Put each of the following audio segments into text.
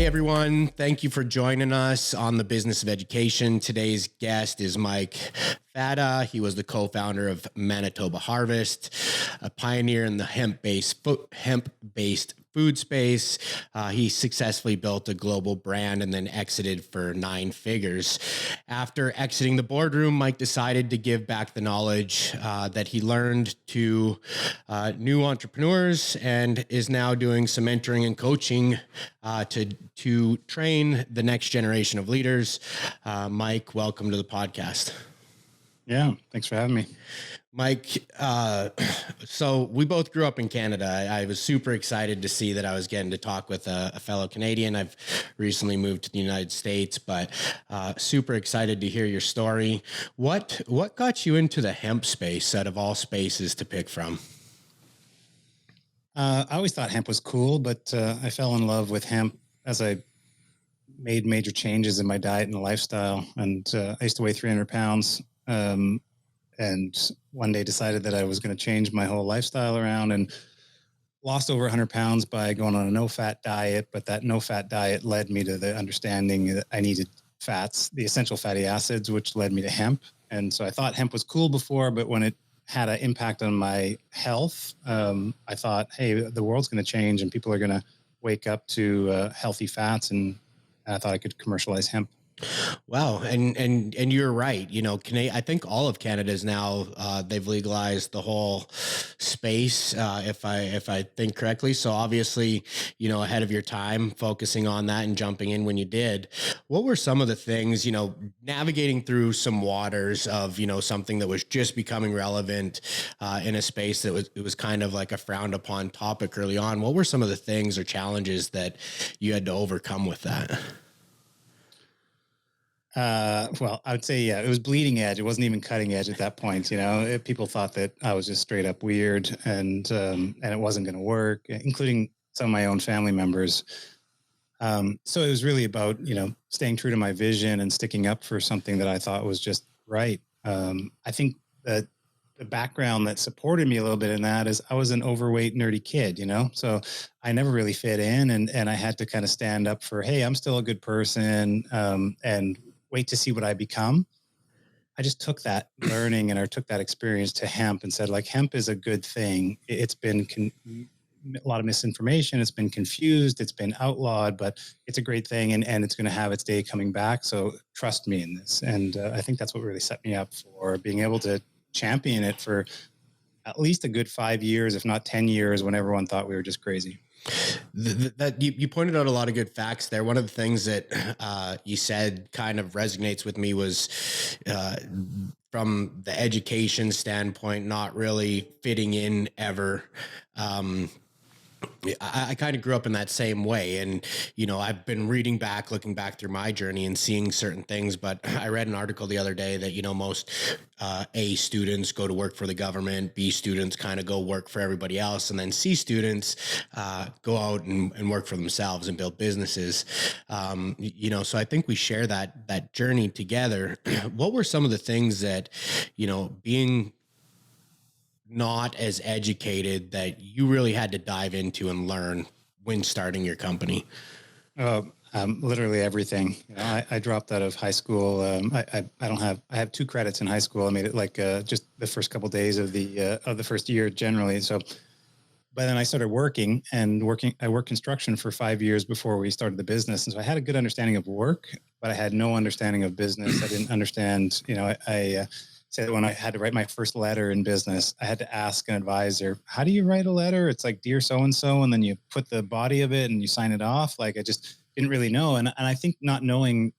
everyone. Thank you for joining us on the Business of Education. Today's guest is Mike Fata. He was the co-founder of Manitoba Harvest, a pioneer in the hemp-based food space. He successfully built a global brand and then exited for 9 figures. After exiting the boardroom, Mike decided to give back the knowledge that he learned to new entrepreneurs and is now doing some mentoring and coaching to train the next generation of leaders. Mike, welcome to the podcast. Yeah, thanks for having me. Mike, so we both grew up in Canada. I was super excited to see that I was getting to talk with a fellow Canadian. I've recently moved to the United States, but super excited to hear your story. What got you into the hemp space out of all spaces to pick from? I always thought hemp was cool, but I fell in love with hemp as I made major changes in my diet and lifestyle. And I used to weigh 300 pounds. And one day decided that I was going to change my whole lifestyle around and lost over 100 pounds by going on a no-fat diet. But that no-fat diet led me to the understanding that I needed fats, the essential fatty acids, which led me to hemp. And so I thought hemp was cool before, but when it had an impact on my health, I thought, hey, the world's going to change and people are going to wake up to healthy fats. And I thought I could commercialize hemp. Wow. And you're right. You know, I think all of Canada is now, they've legalized the whole space, if I think correctly. So obviously, you know, ahead of your time, focusing on that and jumping in when you did. What were some of the things, you know, navigating through some waters of, you know, something that was just becoming relevant in a space that was kind of like a frowned upon topic early on? What were some of the things or challenges that you had to overcome with that? Well, I would say, yeah, it was bleeding edge. It wasn't even cutting edge at that point. You know, people thought that I was just straight up weird and it wasn't going to work, including some of my own family members. So it was really about, you know, staying true to my vision and sticking up for something that I thought was just right. I think that the background that supported me a little bit in that is I was an overweight, nerdy kid, you know, so I never really fit in and I had to kind of stand up for, hey, I'm still a good person and wait to see what I become. I just took that learning and I took that experience to hemp and said, like, hemp is a good thing. It's been a lot of misinformation. It's been confused. It's been outlawed, but it's a great thing. And it's going to have its day coming back. So trust me in this. And I think that's what really set me up for being able to champion it for at least a good 5 years, if not 10 years, when everyone thought we were just crazy. That you pointed out a lot of good facts there. One of the things that you said kind of resonates with me was from the education standpoint, not really fitting in ever. I kind of grew up in that same way. And, you know, I've been looking back through my journey and seeing certain things, but I read an article the other day that, you know, most A students go to work for the government, B students kind of go work for everybody else, and then C students go out and work for themselves and build businesses. You know, so I think we share that journey together. What were some of the things that, you know, being not as educated that you really had to dive into and learn when starting your company? Literally everything. You know, I dropped out of high school. I have 2 credits in high school. I made it like just the first couple of days of the first year generally. So, but then I started working. I worked construction for 5 years before we started the business. And so I had a good understanding of work, but I had no understanding of business. I didn't understand, you know, I said when I had to write my first letter in business, I had to ask an advisor, how do you write a letter? It's like, dear so-and-so, and then you put the body of it and you sign it off. Like, I just didn't really know. And I think not knowing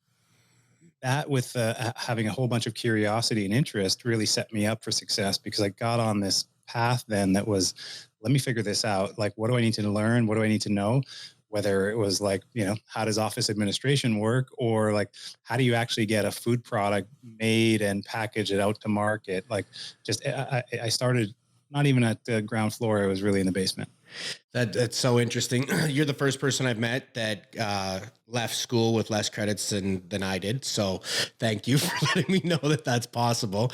that with having a whole bunch of curiosity and interest really set me up for success, because I got on this path then that was, let me figure this out. Like, what do I need to learn? What do I need to know? Whether it was like, you know, how does office administration work, or like, how do you actually get a food product made and package it out to market? Like, just, I started not even at the ground floor. I was really in the basement. That's so interesting. You're the first person I've met that left school with less credits than I did. So thank you for letting me know that that's possible.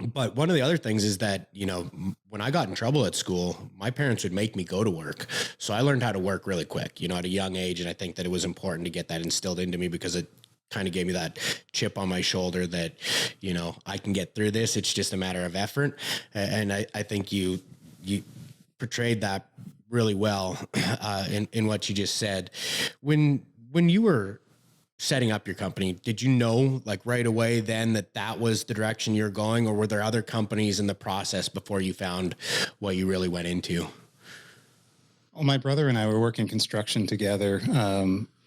But one of the other things is that, when I got in trouble at school, my parents would make me go to work. So I learned how to work really quick, at a young age. And I think that it was important to get that instilled into me because it kind of gave me that chip on my shoulder that, I can get through this. It's just a matter of effort. And I think you portrayed that really well in what you just said. When you were setting up your company, did you know like right away then that was the direction you're going, or were there other companies in the process before you found what you really went into? Well, my brother and I were working construction together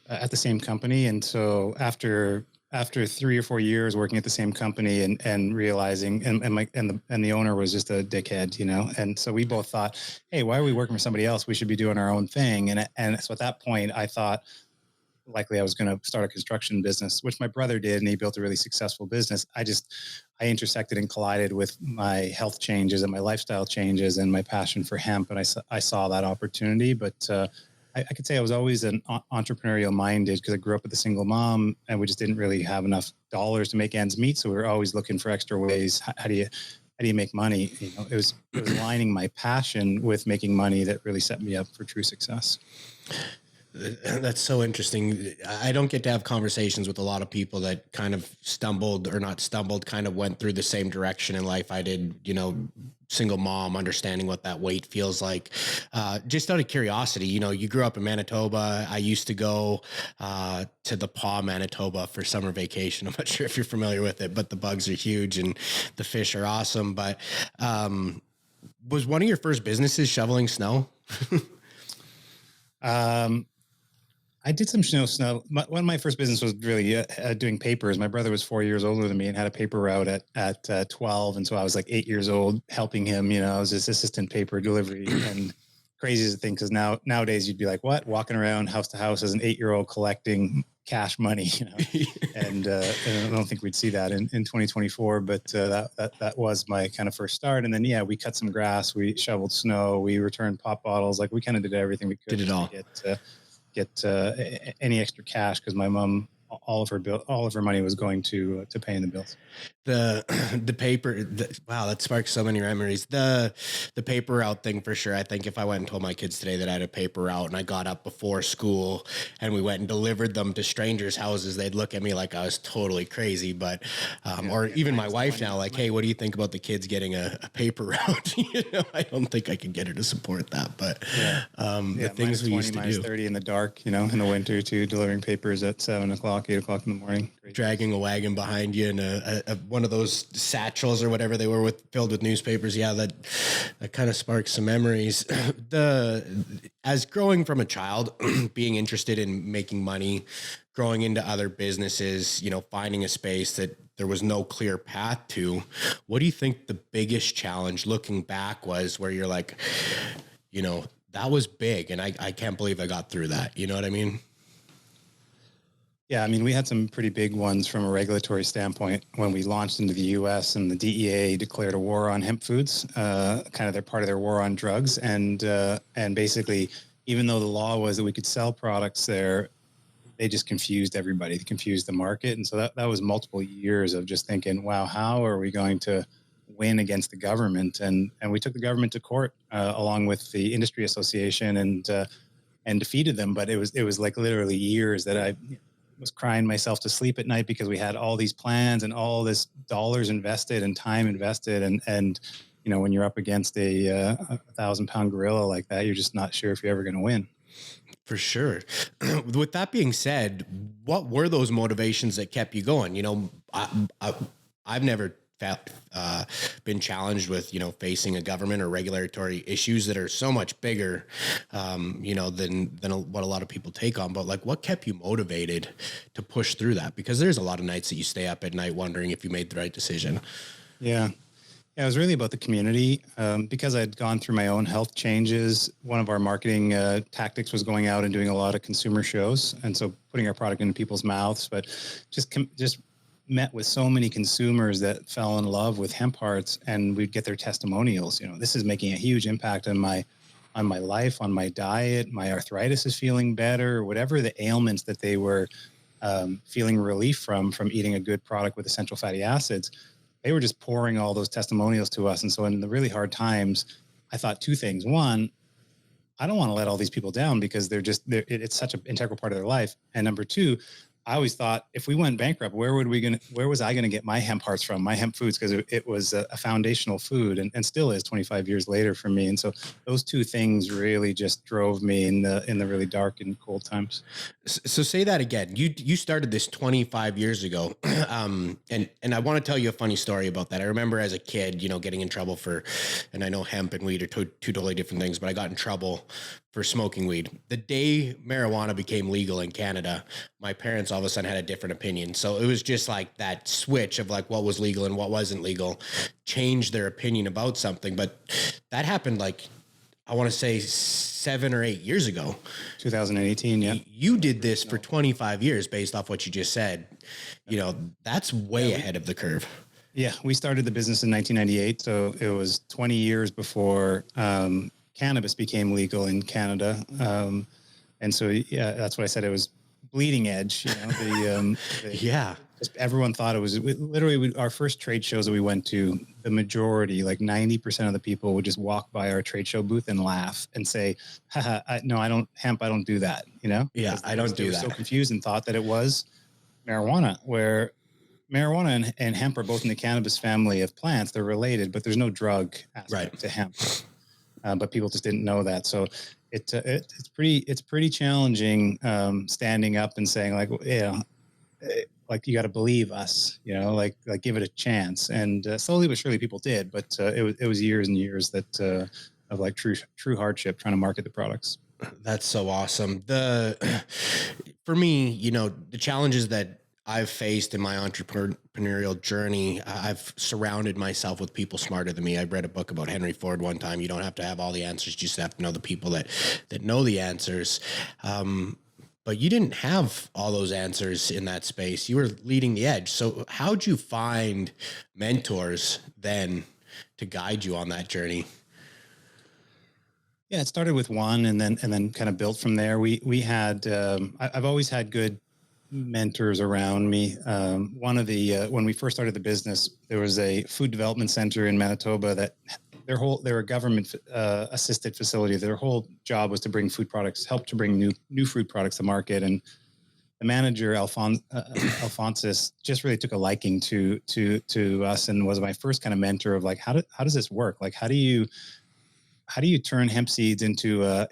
at the same company, and so after 3 or 4 years working at the same company and realizing and the owner was just a dickhead, and so we both thought, hey, why are we working for somebody else? We should be doing our own thing. And so at that point, I thought likely I was going to start a construction business, which my brother did, and he built a really successful business. I intersected and collided with my health changes and my lifestyle changes and my passion for hemp, and I saw that opportunity. But I could say I was always an entrepreneurial minded because I grew up with a single mom, and we just didn't really have enough dollars to make ends meet. So we were always looking for extra ways. How do you make money? It was aligning my passion with making money that really set me up for true success. That's so interesting. I don't get to have conversations with a lot of people that kind of kind of went through the same direction in life I did, single mom, understanding what that weight feels like. Just out of curiosity, you grew up in Manitoba. I used to go to the Paw, Manitoba for summer vacation. I'm not sure if you're familiar with it, but the bugs are huge and the fish are awesome. But was one of your first businesses shoveling snow? I did some snow. One of my first business was really doing papers. My brother was 4 years older than me and had a paper route at 12. And so I was like 8 years old helping him, I was his assistant paper delivery. And crazy as a thing, because nowadays you'd be like, what? Walking around house to house as an 8-year-old collecting cash money, and I don't think we'd see that in 2024, but that was my kind of first start. And then, we cut some grass, we shoveled snow, we returned pop bottles. Like we kind of did everything we could. Did it all. To get any extra cash, because my mom, all of her money was going to paying the bills. The paper, wow, that sparks so many memories. The paper route thing for sure. I think if I went and told my kids today that I had a paper route and I got up before school and we went and delivered them to strangers' houses, they'd look at me like I was totally crazy. But even my wife now, like, hey, what do you think about the kids getting a paper route? I don't think I could get her to support that. But the things we used to do. -30 in the dark, in the winter too, delivering papers at 7 o'clock, 8 o'clock in the morning. Great. Dragging a wagon behind you and one of those satchels or whatever they were filled with newspapers. Yeah, that kind of sparks some memories. As growing from a child, being interested in making money, growing into other businesses, finding a space that there was no clear path to. What do you think the biggest challenge looking back was, where you're like, that was big and I can't believe I got through that. You know what I mean? Yeah, we had some pretty big ones from a regulatory standpoint when we launched into the U.S. and the DEA declared a war on hemp foods, kind of part of their war on drugs, and basically, even though the law was that we could sell products there, they just confused everybody. They confused the market, and so that was multiple years of just thinking, wow, how are we going to win against the government? And we took the government to court along with the industry association and defeated them. But it was like literally years that I was crying myself to sleep at night because we had all these plans and all this dollars invested and time invested. And when you're up against a 1,000-pound gorilla like that, you're just not sure if you're ever going to win. For sure. With that being said, what were those motivations that kept you going? I've never been challenged with, facing a government or regulatory issues that are so much bigger, than what a lot of people take on. But like, what kept you motivated to push through that? Because there's a lot of nights that you stay up at night wondering if you made the right decision. Yeah. It was really about the community. Because I'd gone through my own health changes, one of our marketing tactics was going out and doing a lot of consumer shows. And so putting our product into people's mouths, but just met with so many consumers that fell in love with hemp hearts, and we'd get their testimonials. This is making a huge impact on my life, on my diet. My arthritis is feeling better, whatever the ailments that they were feeling relief from eating a good product with essential fatty acids. they were just pouring all those testimonials to us. And so in the really hard times, I thought two things. One, I don't want to let all these people down because it's such an integral part of their life. And number two, I always thought if we went bankrupt, where was I going to get my hemp hearts from, my hemp foods? Because it was a foundational food and still is 25 years later for me. And so those two things really just drove me in the really dark and cold times. So say that again. You started this 25 years ago. And I want to tell you a funny story about that. I remember as a kid, getting in trouble and I know hemp and weed are two totally different things, but I got in trouble for smoking weed. The day marijuana became legal in Canada, my parents all of a sudden had a different opinion. So it was just like that switch of like what was legal and what wasn't legal changed their opinion about something. But that happened like, I want to say 7 or 8 years ago. 2018, yeah. You did this for 25 years based off what you just said. That's way ahead of the curve. Yeah, we started the business in 1998. So it was 20 years before cannabis became legal in Canada. And so, yeah, that's what I said. It was bleeding edge. Yeah. Everyone thought it was literally our first trade shows that we went to. The majority, like 90% of the people, would just walk by our trade show booth and laugh and say, "No, I don't hemp. I don't do that." Yeah, I don't do that. So confused and thought that it was marijuana, where marijuana and hemp are both in the cannabis family of plants. They're related, but there's no drug aspect to hemp. But people just didn't know that. So it's pretty challenging standing up and saying like, like you got to believe us, like give it a chance. And slowly but surely people did, but it was years and years that of like true hardship trying to market the products. That's so awesome. For me, the challenges that I've faced in my entrepreneurial journey, I've surrounded myself with people smarter than me. I read a book about Henry Ford one time. You don't have to have all the answers. You just have to know the people that know the answers. But you didn't have all those answers in that space. You were leading the edge. So how'd you find mentors then to guide you on that journey? Yeah, it started with one and then kind of built from there. We had, I've always had good mentors around me. One of the, when we first started the business, there was a food development center in Manitoba that they're a government assisted facility. Their whole job was to bring food products, help to bring new food products to market. And the manager, Alphonsus, just really took a liking to us and was my first kind of mentor of like, how does this work? Like, how do you turn hemp seeds into a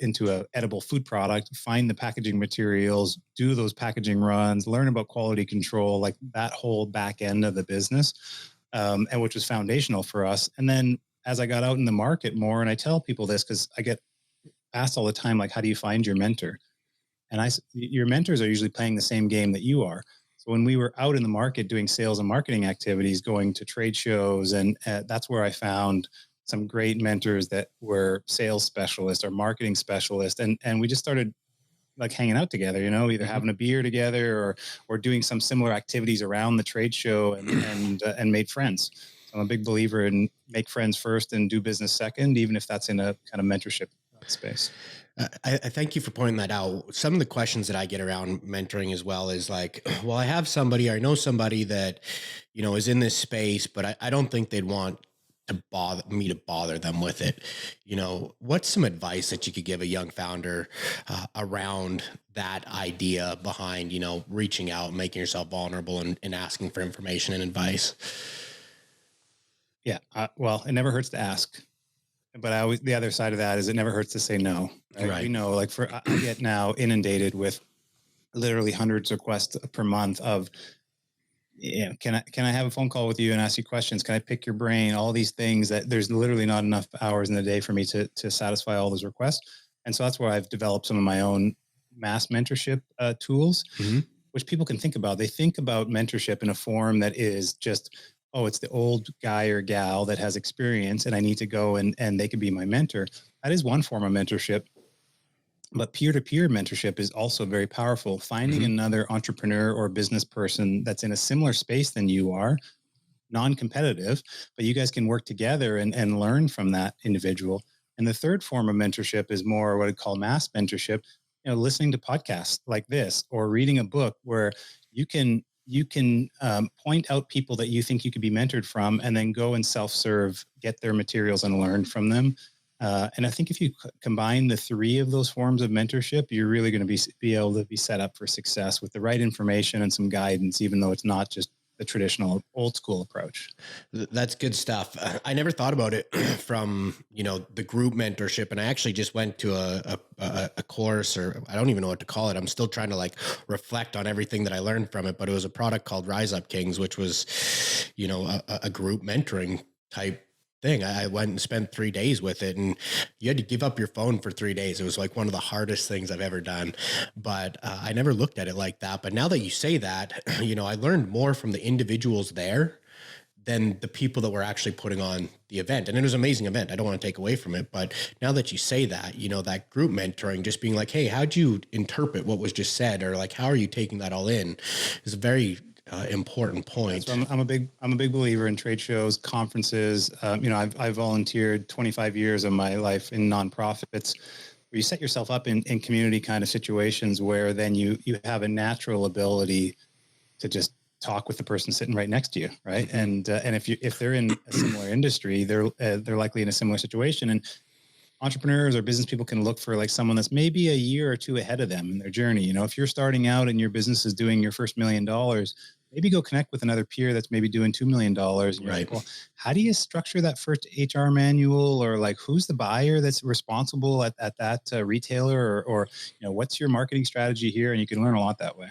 edible food product, find the packaging materials, do those packaging runs, learn about quality control, like that whole back end of the business, and which was foundational for us. And then as I got out in the market more, and I tell people this because I get asked all the time, like, how do you find your mentor? And your mentors are usually playing the same game that you are. So when we were out in the market doing sales and marketing activities, going to trade shows, and that's where I found some great mentors that were sales specialists or marketing specialists. And we just started like hanging out together, either having a beer together or doing some similar activities around the trade show and made friends. So I'm a big believer in make friends first and do business second, even if that's in a kind of mentorship space. I thank you for pointing that out. Some of the questions that I get around mentoring as well is like, well, I have somebody, or I know somebody that, is in this space, but I don't think they'd want to bother them with it. What's some advice that you could give a young founder around that idea behind, reaching out, making yourself vulnerable and asking for information and advice? Yeah. Well, it never hurts to ask, but the other side of that is it never hurts to say no. Right. We know, like I get now inundated with literally hundreds of requests per month of, can I have a phone call with you and ask you questions? Can I pick your brain? All these things that there's literally not enough hours in the day for me to satisfy all those requests. And so that's where I've developed some of my own mass mentorship tools, which people can think about. They think about mentorship in a form that is just, it's the old guy or gal that has experience and I need to go and they could be my mentor. That is one form of mentorship. But peer-to-peer mentorship is also very powerful. Finding another entrepreneur or business person that's in a similar space than you are, non-competitive, but you guys can work together and learn from that individual. And the third form of mentorship is more what I call mass mentorship, listening to podcasts like this or reading a book where you can you can point out people that you think you could be mentored from, and then go and self-serve, get their materials and learn from them. And I think if you combine the three of those forms of mentorship, you're really going to be able to be set up for success with the right information and some guidance, even though it's not just the traditional old school approach. That's good stuff. I never thought about it from, the group mentorship. And I actually just went to a course, or I don't even know what to call it. I'm still trying to like reflect on everything that I learned from it, but it was a product called Rise Up Kings, which was, a group mentoring type thing. I went and spent 3 days with it, and you had to give up your phone for 3 days. It was like one of the hardest things I've ever done, but I never looked at it like that. But now that you say that, I learned more from the individuals there than the people that were actually putting on the event. And it was an amazing event. I don't want to take away from it, but now that you say that, that group mentoring, just being like, hey, how'd you interpret what was just said? Or like, how are you taking that all in, is a very important point. So I'm a big believer in trade shows, conferences. I've volunteered 25 years of my life in nonprofits, where you set yourself up in community kind of situations where then you have a natural ability to just talk with the person sitting right next to you, right? Mm-hmm. And if they're in a similar industry, they're likely in a similar situation. And entrepreneurs or business people can look for like someone that's maybe a year or two ahead of them in their journey. If you're starting out and your business is doing your first $1 million, maybe go connect with another peer that's maybe doing $2 million. And you're like, well, how do you structure that first HR manual? Or like, who's the buyer that's responsible at that retailer? Or what's your marketing strategy here? And you can learn a lot that way.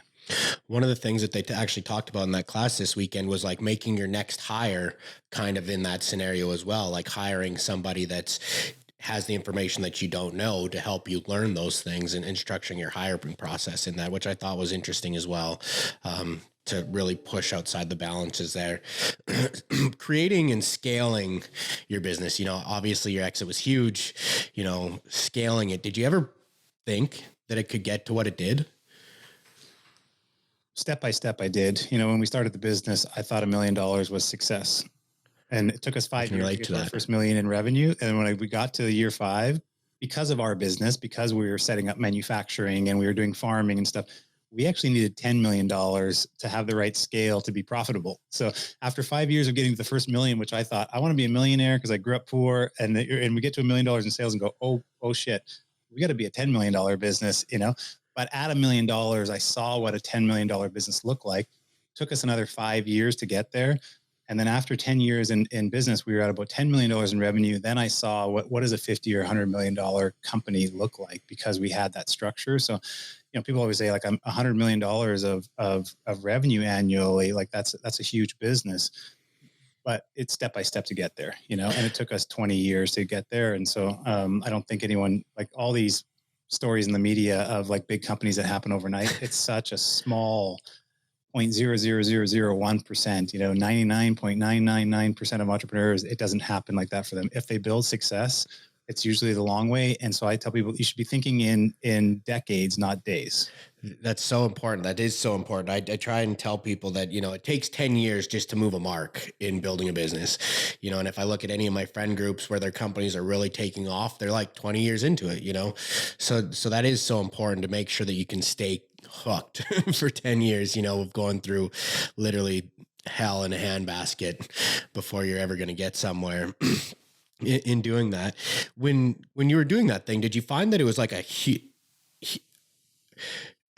One of the things that they actually talked about in that class this weekend was like making your next hire kind of in that scenario as well, like hiring somebody has the information that you don't know to help you learn those things, and structuring your hiring process in that, which I thought was interesting as well, to really push outside the balances there. Creating and scaling your business, obviously your exit was huge, scaling it. Did you ever think that it could get to what it did? Step by step, I did. When we started the business, I thought $1 million was success. And it took us 5 years to get to our first $1 million in revenue. And when we got to year 5, because of our business, because we were setting up manufacturing and we were doing farming and stuff, we actually needed $10 million to have the right scale to be profitable. So after 5 years of getting to the first $1 million, which I thought, I want to be a millionaire because I grew up poor, and we get to $1 million in sales and go, oh shit, we got to be a $10 million business, But at $1 million, I saw what a $10 million business looked like. It took us another 5 years to get there. And then after 10 years in business, we were at about $10 million in revenue. Then I saw what does a $50 or $100 million company look like, because we had that structure. So, people always say like, I'm $100 million of revenue annually. Like that's a huge business, but it's step by step to get there, and it took us 20 years to get there. And so I don't think anyone, like all these stories in the media of like big companies that happen overnight, it's such a small 0.00001%, 99.999% of entrepreneurs, it doesn't happen like that for them. If they build success, it's usually the long way. And so I tell people, you should be thinking in decades, not days. That's so important. That is so important. I try and tell people that, it takes 10 years just to move a mark in building a business, and if I look at any of my friend groups where their companies are really taking off, they're like 20 years into it, so that is so important to make sure that you can stay hooked for 10 years, of going through literally hell in a handbasket before you're ever going to get somewhere. In doing that, when you were doing that thing, did you find that it was like a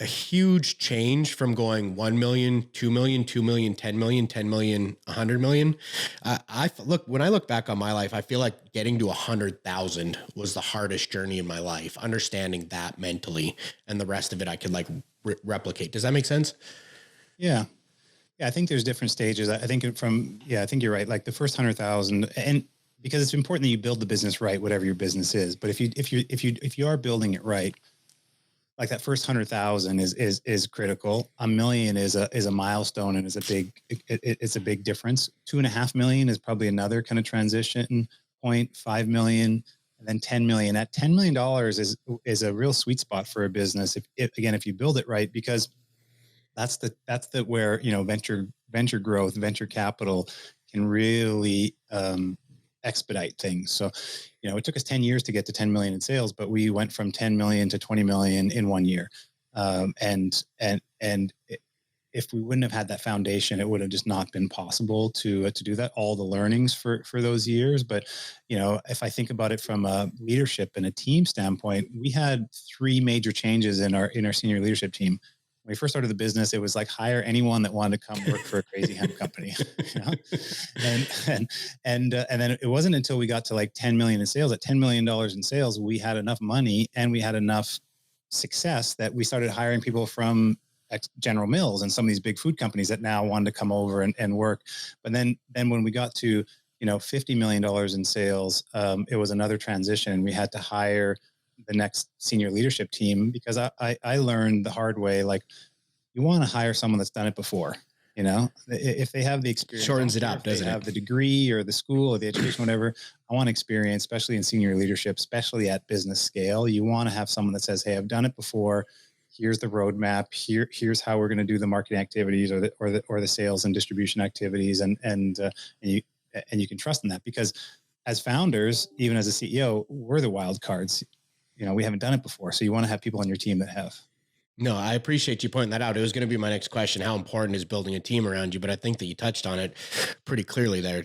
huge change from going 1 million, 2 million, 2 million, 10 million, 10 million, 100 million? When I look back on my life, I feel like getting to 100,000 was the hardest journey in my life, understanding that mentally, and the rest of it I could like replicate. Does that make sense? Yeah. Yeah. I think there's different stages. I think you're right. Like the first 100,000, and because it's important that you build the business right, whatever your business is. But if you are building it right, like that first 100,000 is critical. $1 million is a milestone, and it's a big difference. 2.5 million is probably another kind of transition point. 5 million, and then 10 million. At $10 million is a real sweet spot for a business. If you build it right, because that's where venture growth, venture capital can really expedite things. So, it took us 10 years to get to 10 million in sales, but we went from 10 million to 20 million in 1 year. if we wouldn't have had that foundation, it would have just not been possible to do that. All the learnings for those years, but if I think about it from a leadership and a team standpoint, we had three major changes in our senior leadership team. When we first started the business, it was like hire anyone that wanted to come work for a crazy hemp company, and then it wasn't until we got to like 10 million in sales. At $10 million in sales, we had enough money and we had enough success that we started hiring people from General Mills and some of these big food companies that now wanted to come over and work. But then when we got to $50 million in sales, it was another transition. We had to hire the next senior leadership team because I learned the hard way, like you want to hire someone that's done it before. If they have the experience, shortens it up, doesn't it? Have the degree or the school or the education, whatever. I want experience, especially in senior leadership, especially at business scale. You want to have someone that says, "Hey, I've done it before. Here's the roadmap. Here's how we're going to do the marketing activities or the sales and distribution activities," and you can trust in that, because as founders, even as a CEO, we're the wild cards. We haven't done it before, so you want to have people on your team that have. No, I appreciate you pointing that out. It was going to be my next question. How important is building a team around you? But I think that you touched on it pretty clearly there.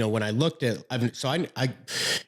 When I looked at,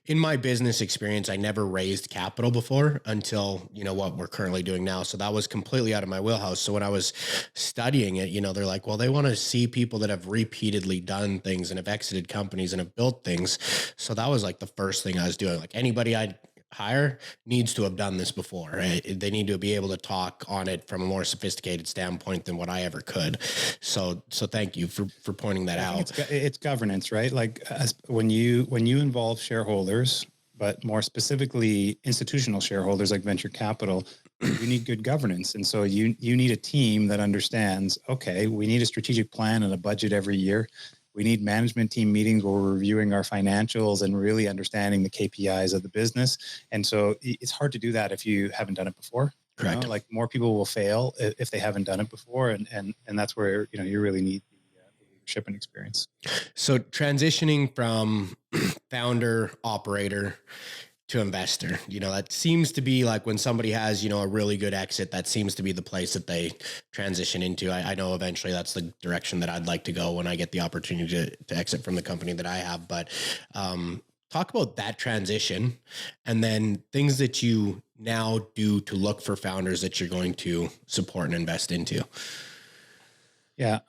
in my business experience, I never raised capital before until, what we're currently doing now. So that was completely out of my wheelhouse. So when I was studying it, they're like, well, they want to see people that have repeatedly done things and have exited companies and have built things. So that was like the first thing I was doing. Like anybody I hire needs to have done this before, right? They need to be able to talk on it from a more sophisticated standpoint than what I ever could. So thank you for pointing that out. It's governance, right? Like when you involve shareholders, but more specifically institutional shareholders like venture capital, you need good governance. And so you need a team that understands, okay, we need a strategic plan and a budget every year. We need management team meetings where we're reviewing our financials and really understanding the KPIs of the business. And so it's hard to do that if you haven't done it before. Correct. Like more people will fail if they haven't done it before. And that's where, you really need the leadership and experience. So transitioning from founder, operator to investor, that seems to be like when somebody has, a really good exit, that seems to be the place that they transition into. I know eventually that's the direction that I'd like to go when I get the opportunity to exit from the company that I have. But talk about that transition and then things that you now do to look for founders that you're going to support and invest into. Yeah,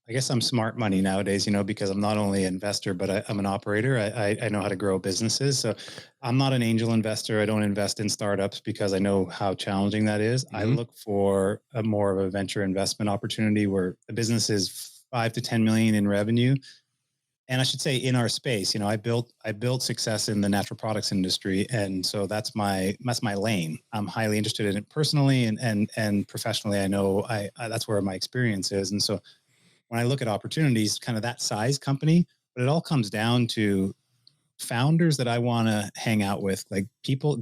I guess I'm smart money nowadays, because I'm not only an investor, but I'm an operator. I know how to grow businesses. So I'm not an angel investor. I don't invest in startups because I know how challenging that is. Mm-hmm. I look for more of a venture investment opportunity where the business is 5 to 10 million in revenue. And I should say in our space, I built success in the natural products industry. And so that's my lane. I'm highly interested in it personally and professionally. I know that's where my experience is. And so when I look at opportunities, kind of that size company, but it all comes down to founders that I want to hang out with, like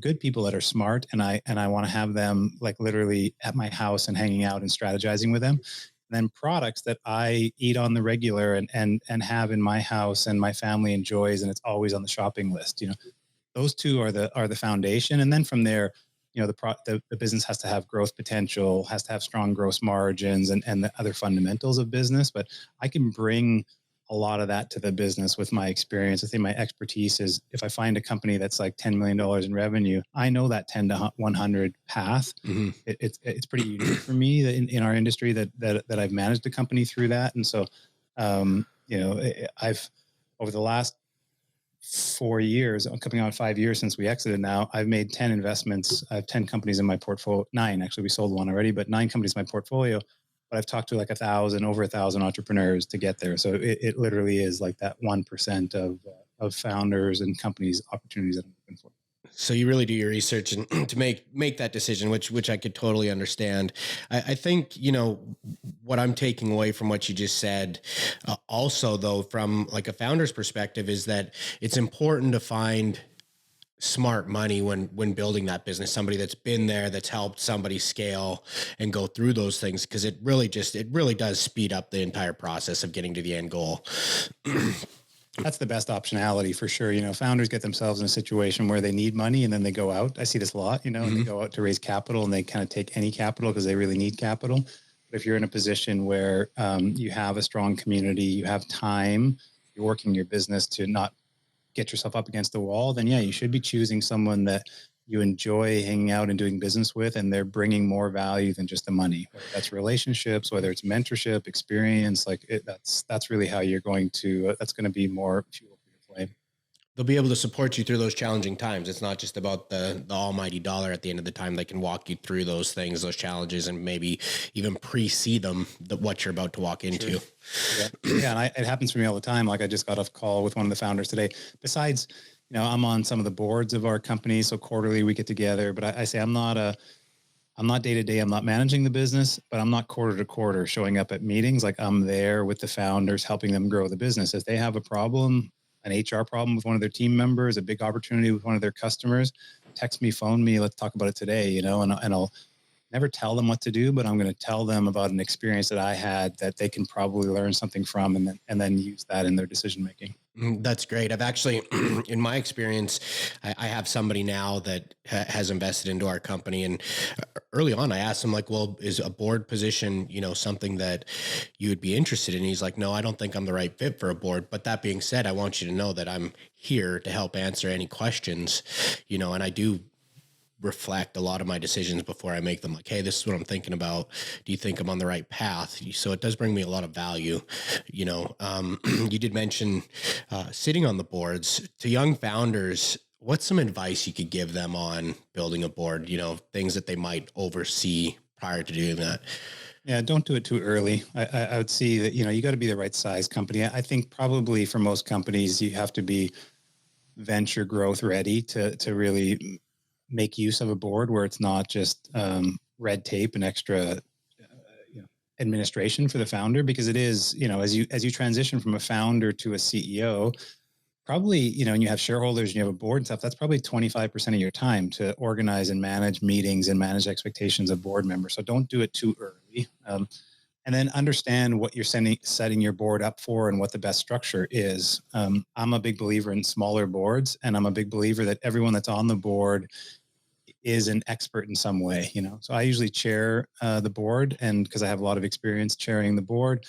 good people that are smart. And I want to have them like literally at my house and hanging out and strategizing with them. And then products that I eat on the regular and have in my house and my family enjoys. And it's always on the shopping list. Those two are the foundation. And then from there, the business has to have growth potential, has to have strong gross margins and the other fundamentals of business. But I can bring a lot of that to the business with my experience. I think my expertise is if I find a company that's like $10 million in revenue, I know that 10 to 100 path. Mm-hmm. It's pretty unique for me in our industry that I've managed a company through that. And so, I've over the last 4 years, I'm coming on 5 years since we exited now, I've made 10 investments. I have 10 companies in my portfolio, 9, actually, we sold one already, but 9 companies in my portfolio. But I've talked to like over 1,000 entrepreneurs to get there. So it literally is like that 1% of founders and companies opportunities that I'm looking for. So you really do your research and to make that decision, which I could totally understand. I think, what I'm taking away from what you just said, also though, from like a founder's perspective, is that it's important to find smart money when building that business, somebody that's been there, that's helped somebody scale and go through those things. Cause it really does speed up the entire process of getting to the end goal. that's the best optionality for sure. Founders get themselves in a situation where they need money and then they go out. I see this a lot, and they go out to raise capital and they kind of take any capital because they really need capital. But if you're in a position where you have a strong community, you have time, you're working your business to not get yourself up against the wall, then yeah, you should be choosing someone that you enjoy hanging out and doing business with, and they're bringing more value than just the money. Whether that's relationships, whether it's mentorship, experience, that's really how you're going to. That's going to be more fuel for your flame. They'll be able to support you through those challenging times. It's not just about the almighty dollar at the end of the time. They can walk you through those things, those challenges, and maybe even precede them, what you're about to walk into. Sure. Yeah. And it happens for me all the time. Like I just got off call with one of the founders today. Besides, I'm on some of the boards of our company. So quarterly we get together, but I say I'm not day to day. I'm not managing the business, but I'm not quarter to quarter showing up at meetings. Like I'm there with the founders, helping them grow the business. If they have a problem, an HR problem with one of their team members, a big opportunity with one of their customers, text me, phone me, let's talk about it today, and I'll never tell them what to do, but I'm going to tell them about an experience that I had that they can probably learn something from and then use that in their decision making. That's great. I've actually, in my experience, I have somebody now that has invested into our company. And early on, I asked him like, well, is a board position, something that you would be interested in? He's like, no, I don't think I'm the right fit for a board. But that being said, I want you to know that I'm here to help answer any questions, and I do reflect a lot of my decisions before I make them. Like, hey, this is what I'm thinking about. Do you think I'm on the right path? So it does bring me a lot of value. You did mention sitting on the boards. To young founders, what's some advice you could give them on building a board, things that they might oversee prior to doing that? Yeah, don't do it too early. I would see that, you got to be the right size company. I think probably for most companies, you have to be venture growth ready to really make use of a board where it's not just red tape and extra administration for the founder, because it is, as you transition from a founder to a CEO, probably, and you have shareholders and you have a board and stuff, that's probably 25% of your time to organize and manage meetings and manage expectations of board members. So don't do it too early. And then understand what you're setting your board up for and what the best structure is. I'm a big believer in smaller boards, and I'm a big believer that everyone that's on the board is an expert in some way, So I usually chair the board, and because I have a lot of experience chairing the board,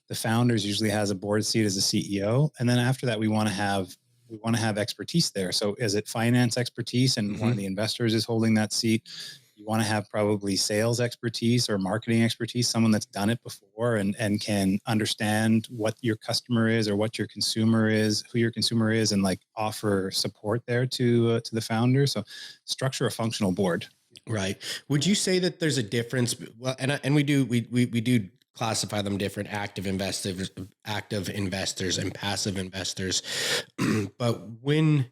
the founders usually has a board seat as a CEO. And then after that, we want to have expertise there. So is it finance expertise and one of the investors is holding that seat? You want to have probably sales expertise or marketing expertise, someone that's done it before and can understand what your customer is or what your consumer is, who your consumer is, and like offer support there to the founder. So structure a functional board. Right. Would you say that there's a difference? Well, and we do classify them different: active investors, and passive investors. But when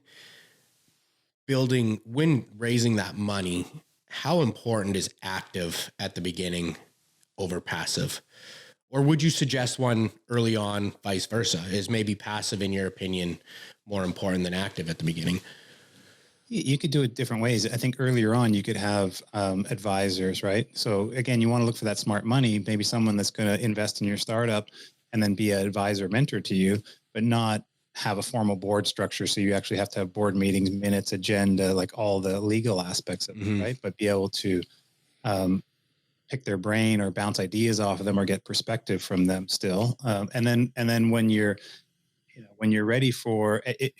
raising that money, how important is active at the beginning over passive? Or would you suggest one early on, vice versa? Is maybe passive, in your opinion, more important than active at the beginning? You could do it different ways. I think earlier on you could have advisors, right? So again, you want to look for that smart money, maybe someone that's going to invest in your startup and then be an advisor mentor to you, but not have a formal board structure. So you actually have to have board meetings, minutes, agenda, like all the legal aspects of it, right? But be able to pick their brain or bounce ideas off of them or get perspective from them still. And then when you're ready for it,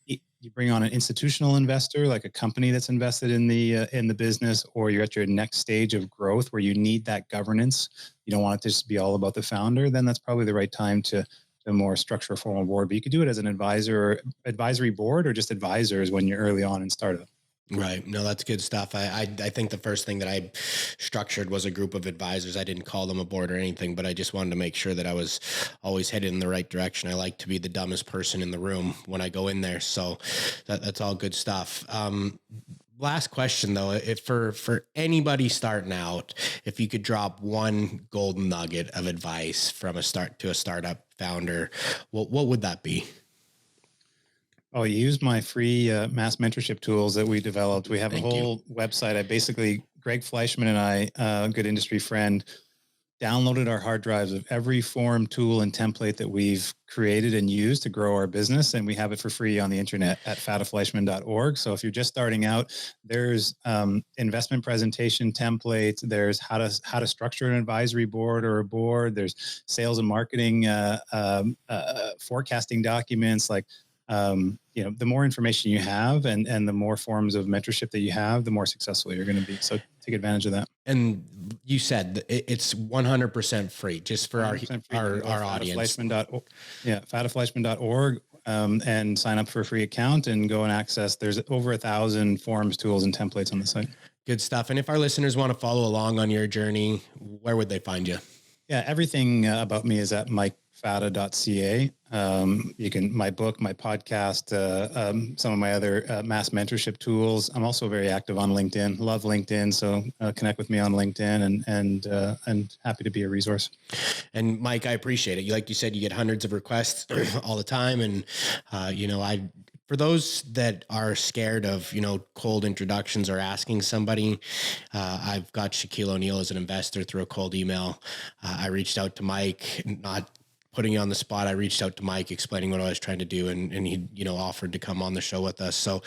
you bring on an institutional investor, like a company that's invested in the business, or you're at your next stage of growth where you need that governance. You don't want it to just be all about the founder. Then that's probably the right time to more structure a formal board. But you could do it as an advisory board, or just advisors when you're early on in startup. Right. No, that's good stuff. I think the first thing that I structured was a group of advisors. I didn't call them a board or anything, but I just wanted to make sure that I was always headed in the right direction. I like to be the dumbest person in the room when I go in there. So that's all good stuff. Last question though, if for anybody starting out, if you could drop one golden nugget of advice from a startup founder, what would that be? Oh, you use my free mass mentorship tools that we developed. We have a whole website. Greg Fleischman and I, a good industry friend, downloaded our hard drives of every form, tool, and template that we've created and used to grow our business. And we have it for free on the internet at fatafleischman.org. So if you're just starting out, there's investment presentation templates. There's how to structure an advisory board or a board. There's sales and marketing forecasting documents. Like, the more information you have and the more forms of mentorship that you have, the more successful you're going to be. So take advantage of that. And you said it's 100% free, just for our audience. Fatafleischman.org, and sign up for a free account and go and access. There's over 1,000 forms, tools, and templates on the site. Good stuff. And if our listeners want to follow along on your journey, where would they find you? Yeah, everything about me is at mikefata.ca. You can, my book, my podcast, some of my other mass mentorship tools. I'm also very active on LinkedIn. Love LinkedIn, so connect with me on LinkedIn, and happy to be a resource. And Mike, I appreciate it. Like you said, you get hundreds of requests all the time, and for those that are scared of, cold introductions or asking somebody, I've got Shaquille O'Neal as an investor through a cold email. I reached out to Mike, not putting you on the spot. I reached out to Mike explaining what I was trying to do, and he, offered to come on the show with us. So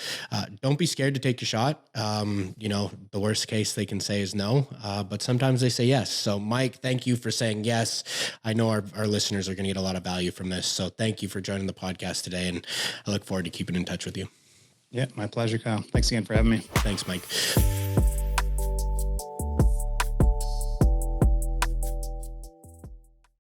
don't be scared to take your shot. The worst case they can say is no, but sometimes they say yes. So Mike, thank you for saying yes. I know our listeners are going to get a lot of value from this. So thank you for joining the podcast today, and I look forward to keeping in touch with you. Yeah, my pleasure, Kyle. Thanks again for having me. Thanks, Mike.